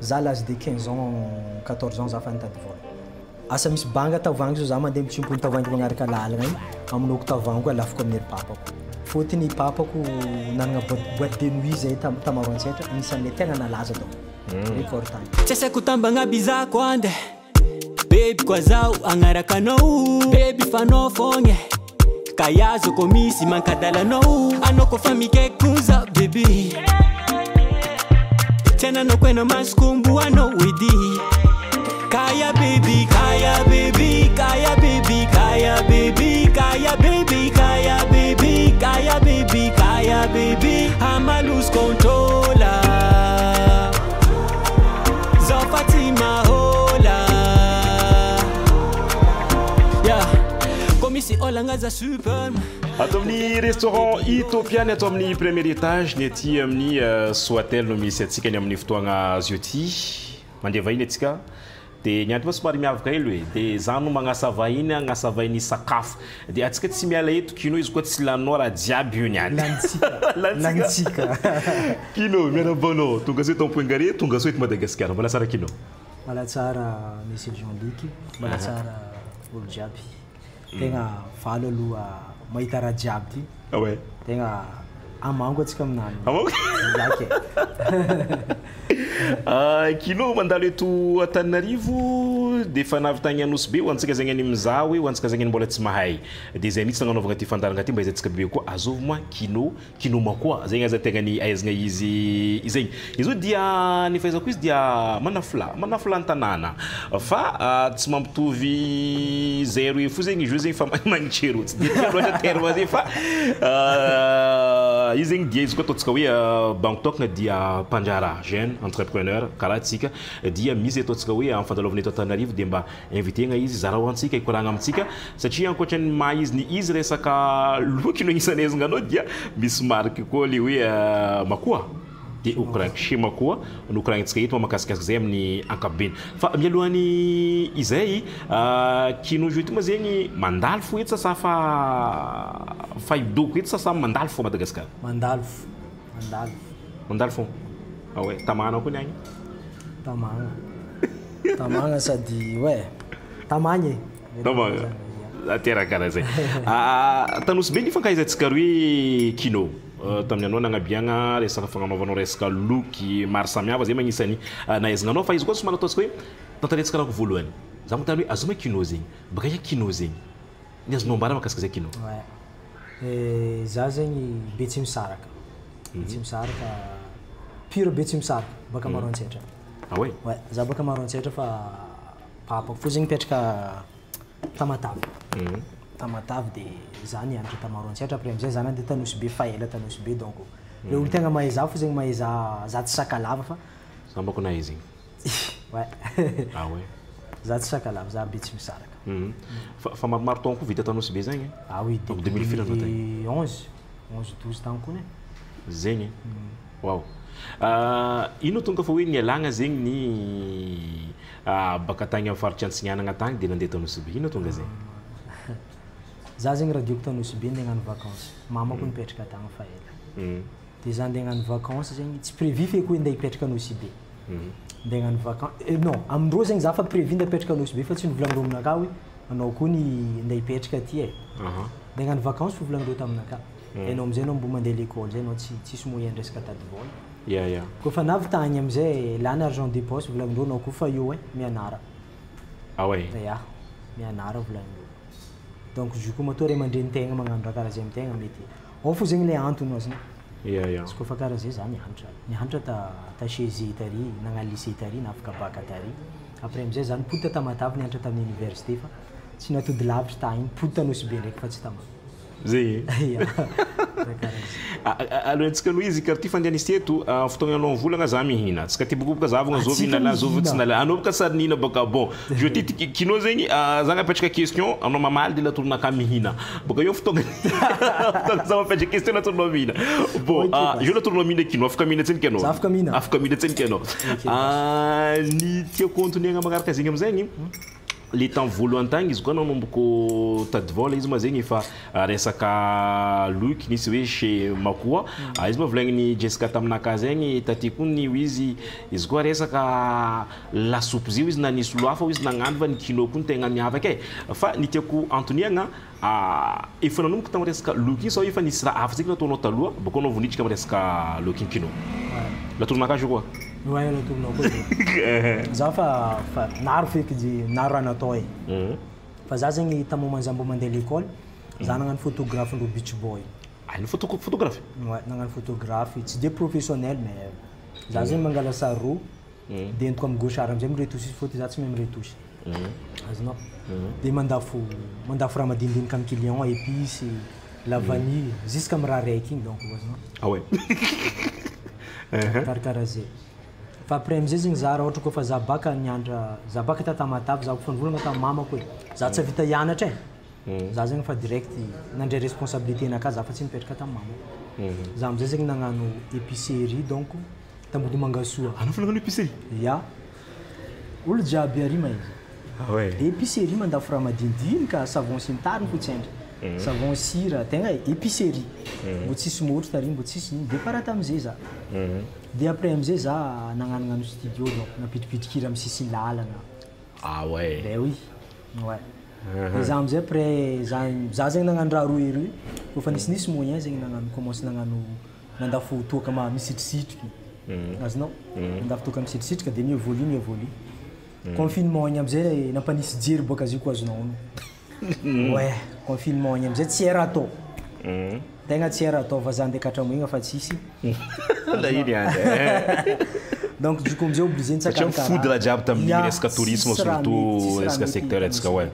za l'âge de 15 ans 14 ans za fa nitady vola asa misy banga tavoangy zao za mandeha mitsimpoly tavoangy magnaraka lalagna igny aminoko tavoangy alafako amin'ny papako fôtony papako nanagna boîte de nuit zay tamaro antsetra anisan'le tegna nalaza dao important tsesako tambagna bizako ande baby kwa zao agnarakanao baby fanao fogna kayazo ko misy mankadalanao anao ko fa mikekuza baby tena no kwena maskumbu anao wedi kaya baby kaya baby kaya baby kaya baby kaya baby kaya baby kaya baby kaya baby I'ma lose control zo Fatima hola yeah komisi olangaza super ato amin'ny restaurant Ethiopian ato amin'ny premier étage ny aty amin'ny Soatel no misy atsika ny amin'ny fotoagna zioty mandeha vahiny atsika dia ny andro somary miavaka hely hoe dia za no magnasa vahiny agnasa vahiny sakafo dia atsika tsy miala eto kino izy koa tsy laninao raha jiaby io niany lantsika kino miarabanao tonga so eto ampoingare tonga so eto Madagasikara mbola tsara kino mbola tsara monsieur Jean-Luc mbola tsara olo jiaby tegna falo aloha mahita raha jiaby ty ouais tegna amango atsika aminany kilo mandalo eto Antananarivo dia efa navitagny Anosy ho antsika zegny any mizaho hoe ho antsika zegny mbola tsy mahay dia zay mihitsy nagnanaovagna ty fandarana ty mba izantsika be koa azovy moa kino makoa zegny aza tegna ny ahaizagna izy zegny izy io dia ny fahaizako izy dia manafla ny tanàna fa tsy mampitovy zay roe fo zegny izy io zegny fa magnitsero tsy dia loatra terme zegny fa izy zegny dia izy koa ataontsika hoe Bangkok dia mpanjara jeune entrepreneur karaha atsika dia misy ataontsika hoe amin'ny fandalovana eto Antananarivo dia mba invitena izy zaraho antsika ikoragna amintsika satria ankoatran'ny maha izy ny izy resaka loky no agnisan'aizagna anao dia misy marque koa le hoe makoa dia okoragna shema koa no okoragnantsika eto mahakasikasika zay amin'ny ankapobeny fa mialohan'ny izay kino jeu ty moa zegny mandalo fo eto sasa fa idoko eto sasa mandalo fo Madagasikara mandalo fo ouais tamagna koa niagny tamagna sady ouais tamagny atera karaha zay Tanosy be ny fankahizatsika roe kino tamin'ny anao nagnabiagna resaka fagnanaovanao resaka loky maro samihafa zay magnisany nahaizagna anao fa izy koa somary ataontsika hoe tantaretsika rahako voalohany za mitany hoe azoma kino zegny baka ia kino zegny ny azonao ambara makasika zay kino za zegny be tsy misaraka pure be tsy misaraka baka Maroantsetra ouais za baka Maroantsetra fa papako fo zegny mipetraka Tamatavy Tamatavy dia za nianatra ta Maroantsetra après amizay za nandeha Tanosy be fa ela Tanosy be donc le olo tegna mahay za fo zegny mahay za tsy sakalava fa za mbako nahay zegny ouais za tsy sakalava za be tsy misaraka fa maromaro taogno koa vita Tanosy be zegny oui donc 2011 12 taogno koa zegny wow ino tonga fa hoe nialagna zegny ny baka tagny amin'ny faritry Antsignanagna tagny dia nandeha Tanosy be ino tonga zegny za zegny raha dioko Tanosy be andeha hagnano vacances mamako nipetraka tagny fa ela dia za andeha hagnano vacances zegny tsy prévu feky hoe andeha hipetraka Anosy be andeha hagnano vacances non amindreo zegny za fa prévu andeha hipetraka Anosy be fa tsy nivolagnin'ireo aminakà hoe anao koa ny andeha hipetraka aty andeha hagnano vacances fo volagnin'ireo taminakà anao amizay anao mbo mandeha l'école zay anao tsisy moyen resaka tady vola koa fa navy tagny amizay lany argent de poche volagnin'ireo anao koa fa io mianara mianara volagnin'ireo donc ju koa matoa ray aman-dreny tegna magnano raha karaha zay amitegna mety ao fo zegny le antony azony izy koa fa karaha zay za nianatra ta CEG tary nagnano lycée tary na afaka bac tary après amizay za nipody ta Tamatavy nianatra tamin'ny université fa tsy natody lavitra tagny nipody Tanosy be ndraiky fa tsy tamagna zay alohantsika no izy karaha ty fandehanisy eto fotoagna anao volagna za mihina tsika ty bokoboka zavagna zovy inala zovy tsy nala anao boka sary nihina baka bon je ty kino zegny za napetraka question anao mamaly dia latoronaka mihina boka io fotoagna za mapetraka question latoronao mihina bon io latoronao mihina kino afaka mihina tseniky anao afaka mihina tseniky anao ny tiako antoniagna magnaraka zegny amizegny le temps voalohany tagny izy koa nanomboko tady vola izy ma zegny efa resaka loky nisy hoe chez Makoa izy ma volagniny Jessica taminaka zegny taty koa ny izy koa resaka lasopy zio izy na nisy loafa izy nagnano fa ny kino koa ny tegna miavaka fa ny tiako antoniagna efa nanomboka tamin'ny resaka loky sao efa nisy raha hafa zegny nataonao taloha boko anao vonitsika amin'ny resaka loky kino latoronaka koa ouais le tournoi quoi za fa naro feky di naro anatao fa za zegny tamoman zambo mandeha l'école za nagnano photographe ndo beach boy une photographe ouais nagnano photographe tsy de professionnel mais za zegny mangala sary roa de entiko amin'ny gauche ary amizay miretouche photo za tsy mahay miretouche azonao de mandafo raha madinidinika amin'ny client épices la vanille jusqu'à amin'ny raha raiky igny donc azonao ah ouais karakaraha zay fa après amizay zegny za raha ohatra koa fa za baka niandra za baka tata matavy za fa nivolagna tamin'ny mamako hoe za tsy vita hianatra za zegny fa direct nandray responsabilité naka za fa tsy nipetraka tamin'ny mamako za amizay zegny nagnano épicerie donc tambody mangasoa anao fa nagnano épicerie ya olo jiaby arima izy ah ouais épicerie mandafo raha madinidinika savon sy ny tariny fotsendra savon sira tegna épicerie mbo tsisy motro tary mbo tsisy iny de para tamizay za de après amizay za nagnanognano studio donc napitripitrikira amin'ny sisiny lalana ah ouais ben oui ouais de za amizay après za zegny nagnano raha roa ery kofa nisinisy moyen zegny nagnano commence nagnano nandafo toaka misitrisitriky azonao nandafo toaka misitrisitrika de miévolue confinement igny amizay nampanisy jery boka azy koa azonao ouais confinement igny amizay tsy era atao tegna tsy era atao fa za ndeha katramoigna fa tsisy la iny andra donc du coup amizay obligé nitsaka fodra jiaby tamin'ny resaka tourisme surtout resaka secteur atsika ouais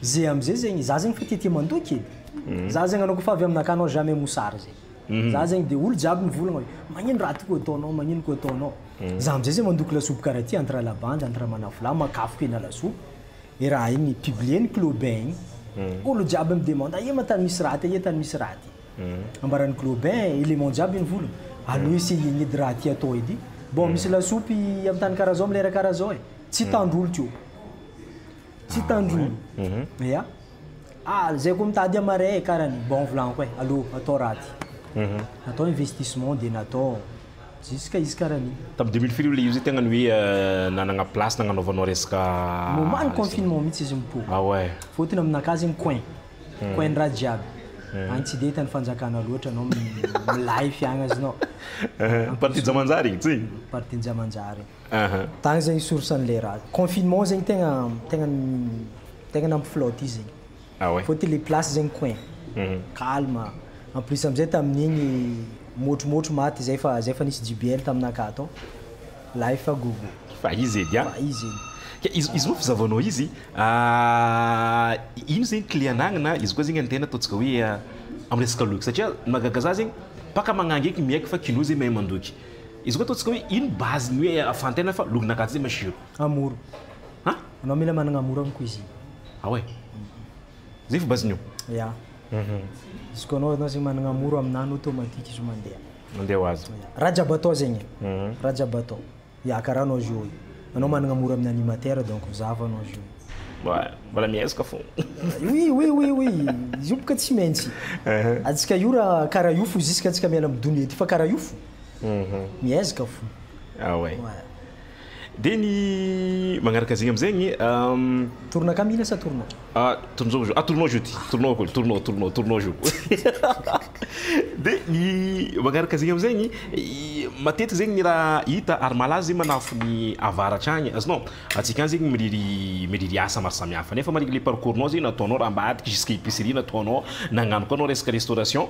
zay amizay zegny za zegny fa tiatia mandoa kely za zegny anao kofa avy aminaka anao jamais mosary zegny za zegny de olo jiaby mivolagna hoe magnino raha ty koa ataonao magnino koa ataonao za amizay zegny mandoko lasopy karaha ty entre la bande entre manafla makafoko ena lasopy e raha igny publier ny clobin igny olo jiaby midemande ie ma tany misy raha ty ie tany misy raha ty ambaran'ny clobin élément jiaby ny volagna alo essaye igny edy raha ty atao edy bon misy lasopy amin'ny tany karaha zao milera karaha zao tsy tandrolo tio tsy tandrolo ya zay koa mitady amaray karany bon volan koa alo atao raha ty atao investissement de natao jusqu'à izy karany tamin'ny 2000 le izy tegna ny hoe nanagna place nagnanaovanao resaka moment ny confinement mihitsy izy mipoko ah ouais fotony aminaka zegny coin raha jiaby agny tsy de hitany fanjakana loatra anao milife agny azinao partie jamanjary igny tsy partie jamanjary tagny zegny source an'le raha confinement zegny tegna nampiflotte izy zegny ah ouais fotony le place zegny coin calme en plus amizay tamin'igny motromotro maty zay fa nisy JBL taminaka atao life a gogo fa izy edy fa izy izy moa fizavanao izy ino zegny client-nagnina izy koa zegny antena ataontsika hoe amin'ny resaka loky satria magaga za zegny paka magnangeky miaiky fa kino zay mahay mandoky izy koa ataontsika hoe ino base ny hoe afantena fa lokinakaty zay masiro amoro anao mila managna amoro amin'ny cuisine ah ouais zay fa basenio ya izy koa anao zegny managna amoro aminany automatique izy mandeha ho azy raha jiaby atao zegny raha jiaby atao ya karaha anao jeu anao managna amoro amin'ny animateur donc zava anao jeu mbola miezaka fo oui izy io boka tsy maintsy atsika io raha karaha io fo jusqu'à atsika miala amin'ny donia ty fa karaha io fo miezaka fo ah ouais de ny magnaraka zegny amizegny tournaka mila sa tournoi tournoi jeudi tournoi jour de ny magnaraka zegny amizegny matetiky zegny ny raha hita ary malaza manafo ny avaratra agny azonao atsika any zegny miriry asa maro samihafa nefa mariky le parcours-nao zegny nataonao raha ambadiky jusqu'à épicerie nataonao nagnano koa anao resaka restauration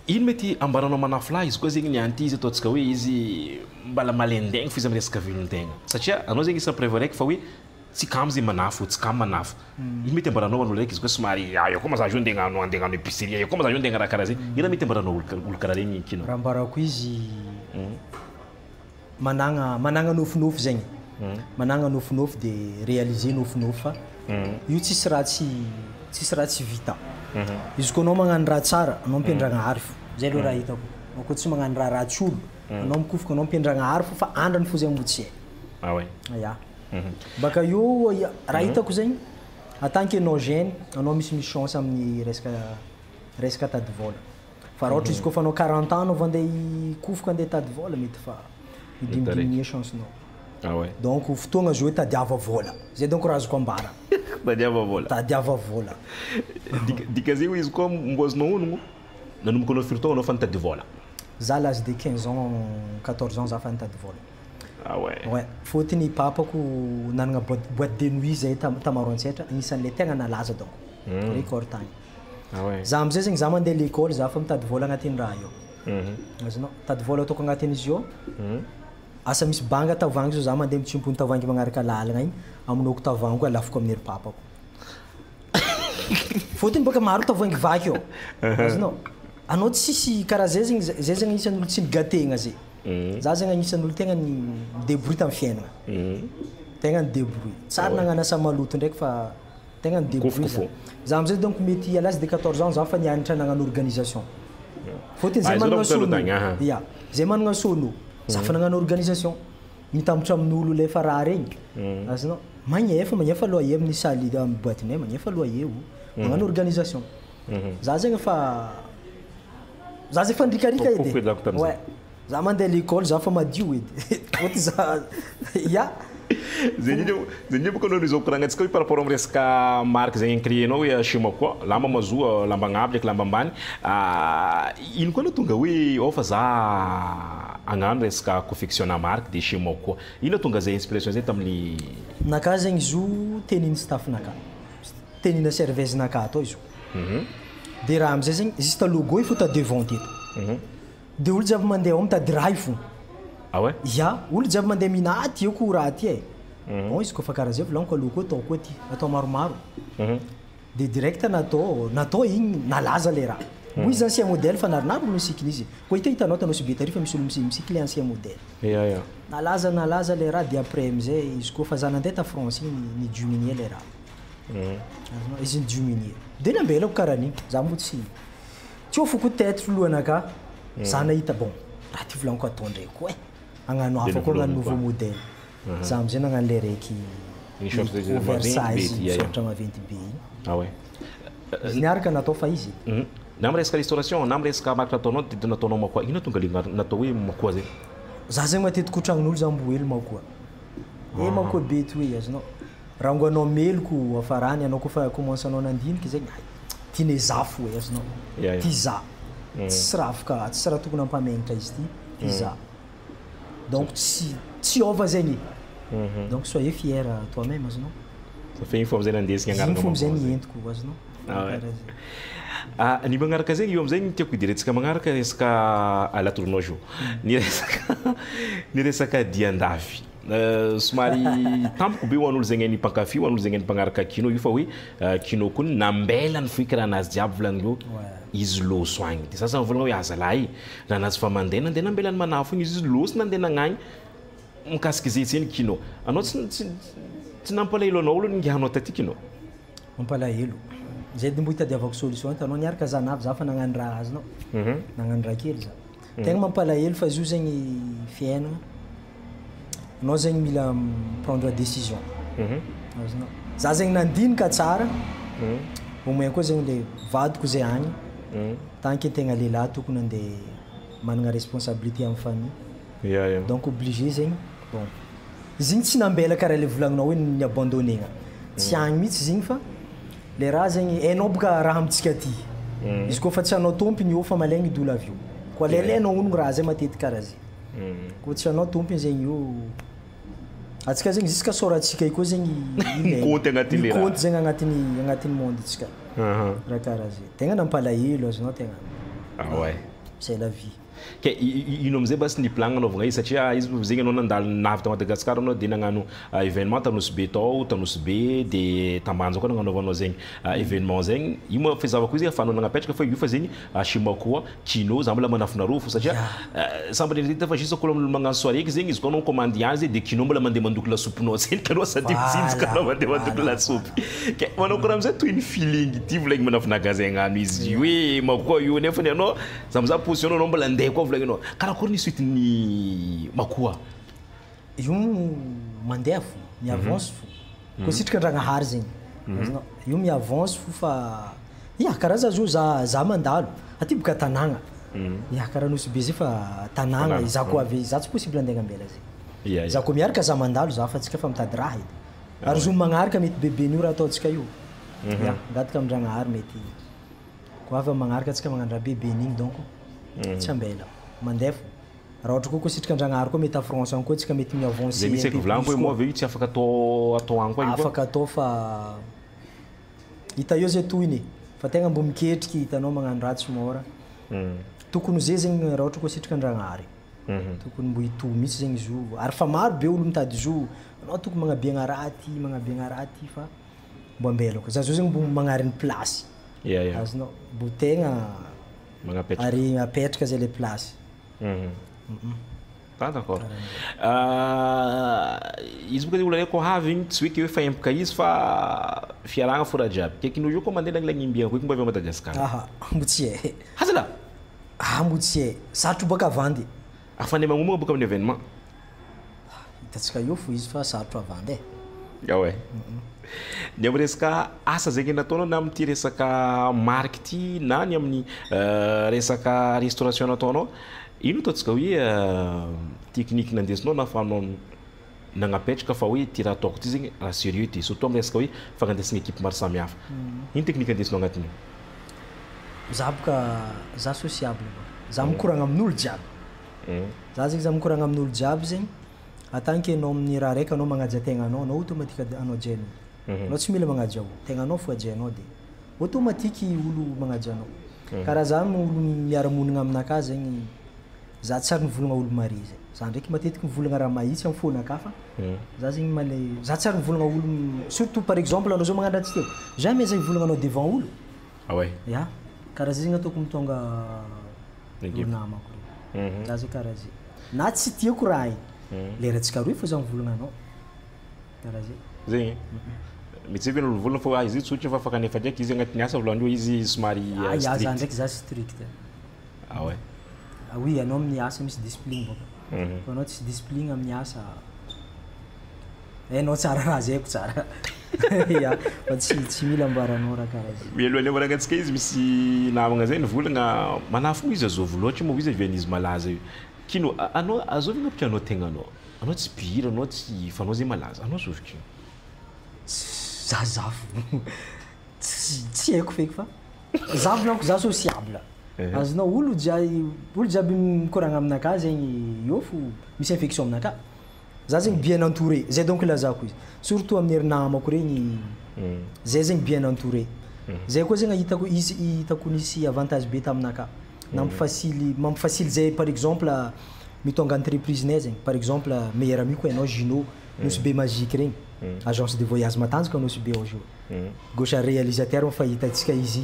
ino mety ambaranao manafo izy koa zegny ny anty izy ataontsika hoe izy mbala malendegny fo izy amin'ny resaka vilon-tegna satria anao zegny isan'ny prévu raiky fa hoe tsy kamo zay manafo tsy kamo manafo ino mety ambaranao an'olo raiky izy koa somary io koa mazaha io andengano épicerie io koa mazaha io andegna raha karaha zegny ino mety ambaranao olo karaha regny kino raha ambarako izy managna nofinofy zegny managna nofinofy de réaliser nofinofy fa io tsisy raha tsy vita izy koa anao magnano raha tsara anao mipindragna ary fo zay aloha raha hitako anao koa tsy magnano raha ratsy olo anao mikofoka anao mipindragna ary fo fa andrany fo zay mbo tsy ah ouais ya baka io raha hitako zegny en tant que anao jeune anao misy chance amin'ny resaka tady vola fa raha ohatra izy kofa anao 40 ans anao vandeha kofoka andeha tady vola mety fa midimidiminue chance nao. Ah ouais. Donc fotoagna zo hoe tadiava vola zay donc raha azoko ambara tadiava vola dika zegny izy koa mboazinao honogno nanomboka anao firy taogna anao fa nitady vola za l'âge de 15 ans 14 ans za fa nitady vola. Ah ouais. Ouais, fotony papako nanagna boîte de nuit zay tamaroantsetra anisan'le tegna nalaza donc record tagny. Ah ouais. Za amizay zegny za mandeha l'école za fa mitady vola agnatin'ny raha io. Azonao tady vola ataoko agnatin'izy io asa misy banga tavangy zao za mandeha mitsimpony tavangy magnaraka lalagna igny aminoko tavango alafoko amin'ny papako. Fotony baka maro tavangy vaky io. Azonao anao tsisy karaha zay zegny isan'olo tsy nigategna zay. Za zegny anisan'olo tegna ny débrouille tamin'ny fiainagna. Tegna ny débrouille. Tsara nagnano asa maloto ndraiky fa tegna ny débrouille. Za amizay donc mety à l'âge de 14 ans za fa nianatra nagnano organisation. Fotony zay managna sono. Ya, zay managna sono. Za fa nagnano organisation. Mitambatra amin'olo le fa raha regny. Azonao magnefa loyer amin'ny saly amin'ny boîte-nay magnefa loyer magnano organisation. Za zegny fa ndrikarika edy. Ouais. Za mandeha l'école za fa madio edy. Fotony za ya zegny boka anao izao koragnantsika hoe par rapport amin'ny resaka marque zegny créenao hoe Chimo koa lamba mazoa lamba agnabo ndraiky lamba ambany ino koa no tonga hoe ofa za agnano resaka confectionna marque de Chimo koa ino tonga zay inspiration zay tamin'ny naka zegny izo teniny staff naka tenina service naka atao izo de raha amizay zegny juste logo il faut ta devant eto de olo jiaby mandeha ao mitady raha io fo. Ah ouais? Ya, olo jiaby mandeha minaty eo ko raha ty e. Bon izy kofa karaha zay volaniko logo atao koa ty atao maromaro. De direct natao igny nalaza le raha. Mo izy ancien modèle fa narinaro misikiny izy. Ko hitanao tanao subetary fa misy olo misikily ancien modèle. Ya. Nalaza le raha de après amizay izy kofa za nandeha ta France ni diminuer le raha. Izy ni diminuer. De nambelako karaha nigny za mo tsy ofoko tête lohanaka. Za nahita bon raha ty volaniko atao ndraiky koa e agnano hafa koa agnano nouveau modèle. Za amizay nagnano le raiky oversize soratra maventy be igny. Ah ouais. Izy niaraka natao fa izy. Na amin'ny resaka restauration na amin'ny resaka marque nataonao de nataonao makoa ino tonga le natao hoe makoa zegny. Za zegny matetiky tragnon'olo za mboely makoa. Makoa be ty hoe azonao raha ngo anao meloko afarany anao kofa commence anao nandiniky zegny tiane zafo hoe azonao ty za tsy raha afaka tsy raha tokony ampamagnitra izy ty za donc tsy ova zegny donc soyez fier toi-même azonao ça fait une fois amizay nandesigny agnarana fomba zay nientiko azonao ny magnaraka zegny io amizay tiako idirentsika magnaraka resaka latoronao jo ny resaka diandafy somary tampoko be ho an'olo zegny ny mpankafy ho an'olo zegny ny mpagnaraka kino io fa hoe kino koa nambelany foiky raha nazy jiaby volagnin'io izy loso agny de sasany volagna hoe azalahy raha nazy fa mandeha nandeha nambelany manafo igny izy loso nandeha nagnagny mikasiky zay tseny kino anao tsy nampalahelo anao olo ningihanao taty kino mampalahelo zay de mbo hitadiavako solution hitanao niaraka zanavy za fa nagnano raha azonao nagnano raha kely za tegna mampalahelo fa izy io zegny fiainagna anao zegny mila prendre décision azonao za zegny nandinika tsara au moins koa zegny le vadiko zay agny tant que tegna lehilahy tokony andeha managna responsabilité amin'ny famille donc obligé zegny bon izy igny tsy nambela karaha le volagninao hoe ny abandonnegna tsy agny mihitsy izy igny fa le raha zegny hainao boka raha amitsika ty izy koa fa tsy anao tompiny io fa malaigny idolo avy io koa lelainao honogno raha zay matetiky karaha zay koa tsy anao tompiny zegny io atsika zegny jusqu'à soratsika io koa zegny compte agnatin'ny raha compte zegny agnatin'ny monde tsika raha karaha zay tegna nampalahelo azonao tegna c'est la vie ke ino amizay basy ny plan anaovagna izy satria izy zegny anao nandalo navy ta Madagasikara anao de nagnano événement tanosy be tao tanosy be de tambanja koa nagnanaovanao zegny événement zegny io moa fizavako izy afanao nagnapetraka fa io fa zegny Chimo koa kino za mbola manafina rofo satria sambany rita fa juste koa magnano soirée eky zegny izy koa anao commande ihany zay de kino mbola mandeha mandoko lasopinao zeny kanao sady mitsinjaka anao mandeha mandoko lasopy ke manao koa amizay toy ny feeling ty volagny manafina gazy agnano izy hoe makoa io nefany anao za miza position anao mbola andeha koa volagninao karakory ny suite ny makoa io mandeha fo miavance fo koa sitraka Andragnahary zegny io miavance fo fa karaha za mandalo aty boka tanàgna karaha nosy be zay fa tanàgna za koa avy za tsy possible andeha ambela zegny za koa miaraka za mandalo za fa tsika fa mitady raha edy ary zo magnaraka mety beben'io raha ataontsika io ngadika Andragnahary mety koa avy magnaraka tsika magnano raha beben'igny donc tsy ambela mandeha fo raha ohatra koa sitraka Andragnahary koa mety à France any koa tsika mety miavance zay misy volagno hoe moa avy io tsy afaka atao any koa io afaka atao fa hita eo zay tohiny fa tegna mbo miketriky hitanao magnano raha tsy mora tokony zay zegny raha ohatra koa sitraka Andragnahary tokony mbo hito mihitsy zegny zo ary fa maro be olo mitady zo anao tokony magnabiagna raha ty fa mbo ambela koa za zo zegny mbo magnariny place azonao mbo tegna ary apetraka zay le place d'accord izy boka olona ko havy igny tsy hoe ke hoe fa empaka izy fa fiaragna fo raha jiaby ke kinao io koa mandeha lagnimbiagna koa mbo avy Madagasikara mbo tsy hay hazala mbo tsy hay sarotro boka avandy afany magnomagna boka amin'ny événement hitatsika io fo izy fa sarotro avandy ny amin'ny resaka asa zegny nataonao na amin'ity resaka marque ty na ny amin'ny resaka restauration nataonao ino ataontsika hoe technique nandesinao na afahanao nagnapetraka fa hoe ty raha ataoko ty zegny raha sérieux ty surtout amin'ny resaka hoe fagnandesana équipe maro samihafa ino technique andesinao agnatin'io za boka za sociable za mikoragna amin'olo jiaby za zegny za mikoragna amin'olo jiaby zegny atanke anao amin'ny raha raiky anao magnaja tegnanao anao automatique anao jeno anao tsy mila magnaja olo tegnanao fo ajenao dia automatique olo magnaja anao karaha zany olo miara-monigna aminaka zegny za tsy ary mivolagna olo mari zay za ndraiky matetiky mivolagna raha mahitsy amin'ny fonaka fa za zegny za tsy ary mivolagna olo surtout par exemple anao zao magnano raha tsy teo jamais za hivolagna anao devant olo karaha zay zegny ataoko mitonga namako za zay karaha zay na tsy tiako raha igny leratsika roy fa za mivolagna anao karaha zay zegny mety zay olo volagna fa izy tsotra fa afaka nefa ndraiky izy agnatin'ny asa volan'io izy somary strict za ndraiky za strict oui anao amin'ny asa misy discipline boka fa anao tsy discipline amin'ny asa anao tsara raha zay ko tsara fa tsy mila ambaranao raha karaha zay mialohaneo managnantsika izy misy namagna zay nivolagna manafo izy azovy loatra moa izy avian'izy malaza io kino anao azovy agnapitra anao tegnanao anao tsy pihira anao tsy fanao zay malaza anao azovy kino zafo tsy haiko feky fa za volaniko za sociable azonao olo jiaby mikoragna aminaka zegny io fo misy infection aminaka za zegny bien entouré zay donc ilazako izy surtout amin'ny hery namako regny zay zegny bien entouré zay koa zegny hitako nisy avantage be taminaka mampifasily zay par exemple mitonga entreprise-nay zegny par exemple meilleur ami koa ianao Gino nosy be magique regny agence de voyage matanjaka nosy be ao jour gauche réalisateur mifahitatsika izy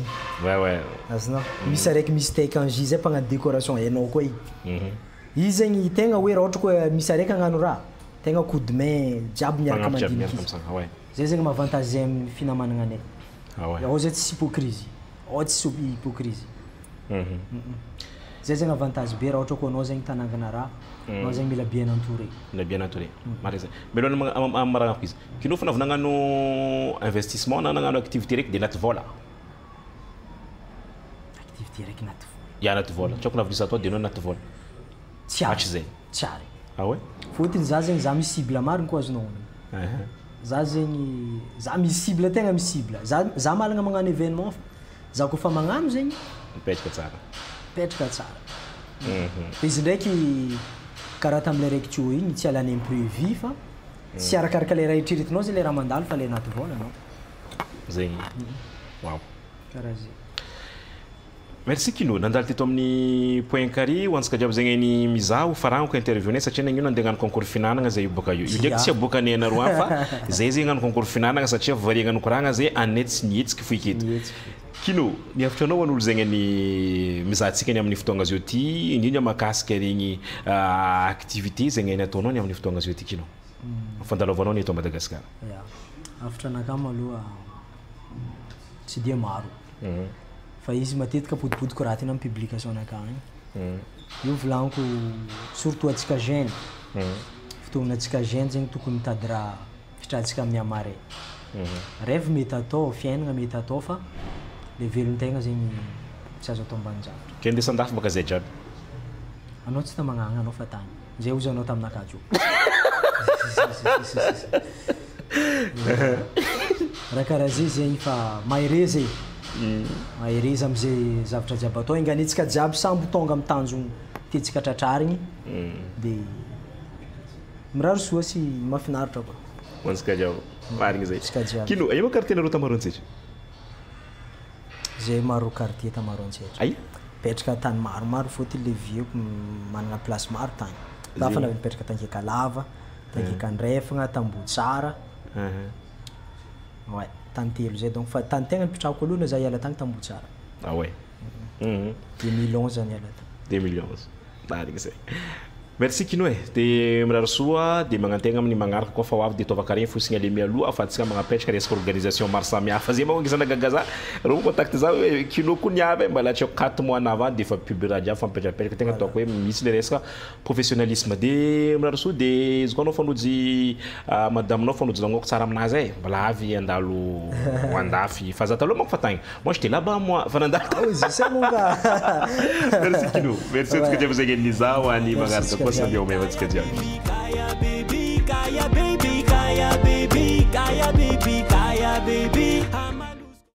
azonao misy araiky misy take en jus zay mpagnano décoration hainao koa izy zegny tegna hoe raha ohatra koa misy araiky hagnano raha tegna coup de main jiaby miaraka mandiniky izy zay zegny mahavantage zay amin'ny finamagnana anay ao zay tsy hypocrisie ao tsy hypocrisie zay zegny avantage be raha ohatra koa anao zegny tanangana raha anao zegny mila bien entouré mareza melohany maranako izy kino fa navy nagnano investissement na nagnano activité raiky dia naty vola activité raiky naty vola naty vola tiako navolisa atao dia anao naty vola tsy zay tsary fotony za zegny za misy cible mariny koa azonao za zegny za misy cible tegna misy cible za malagna magnano événement fa za koa fa magnano zegny petraka tsara izy ndraiky karaha tamile raiky teo igny tsy alany imprévu fa tsy arakaraka le raha eritreretinao zay le raha mandalo fa le naty vola anao zegny karaha zay merci kino nandalo teto amin'ny point carré ho antsika jiaby zegny ny mizaha faragnako interviewnay satria nagnino andeha hagnano concours finanagna zay boka io ndraiky tsy abokanay anareo any fa zay zay hagnano concours finanagna satria variagna nokoragna zay anay tsy nihetsiky fo iketo kino ny hevitranao an'olo zegny ny mizahantsika ny amin'ny fotoagna zio ty indrindra mahakasika regny activité zegny ny ataonao ny amin'ny fotoagna zio ty kino fandalovanao ny eto Madagasikara hafitra anakah maloha tsy dia maro fa izy matetika podipodiko raha tena amin'ny publication anakah igny io volaniko surtout atsika jeune fotoagna antsika jeune zegny tokony mitady raha fitrantsika amin'ny amare. Rêve mety atao, fiainana mety atao fa le velon-tegna zegny tsy azo atao ambanin-javatra. Ke andeha sandafy baka zay jiaby. Anao tsy tamagnana anao fa tany. Zay ozanao taminakahy io. Raha karaha zay zegny fa mahare zay. Mahare izy am'zay zavatra jiaby atao inganitsika jiaby samby tonga amin'ny tanjona tiantsika tratrarigny dia mirary soa sy mahafinaritra koa. Hoantsika jiaby marigny zay. Tsika jiaby. Kino aia quartier nareo tamaroantsika? Zay maro quartier tamaroantsika. Aia? Petraka tany maromaro fôtony le vieko manana place maro tany. Lafa navy nipetraka Tankekalava, Tankekandrefagna, Tambotsara. Ouais, tany telo zay donc fa tany tegna nipetrahako aloha za hiala tany Tambotsara. Ah ouais. 2011 zany hiala tany. 2011. Marigny zay. Merci Kino e. Dia mirary soa dia magnantegna amin'ny magnaraka koa fa ho avy dia ataova karegny fosiny ale mialoha afahantsika magnapetraka resaka organisation maro samihafa zay moa ngisana gagaza reo contact za hoe Kino koa niavy mbala tsy 4 mois en avant dia fa publie raha jiaby fa mipetrapetraka tegna ataoko hoe misy le resaka professionnalisme dia mirary soa dia izy koa anao fanojy madaminao fanojinanao tsara aminazy e mbala avy andalo andafy fa za taloha manko fa tagny moi j'étais là-bas moi fa nandalo. C'est mon gars. Merci Kino. Merci antsika jiaby zay gny nizaho any magnaraka koa samby ao mevantsika jiaby.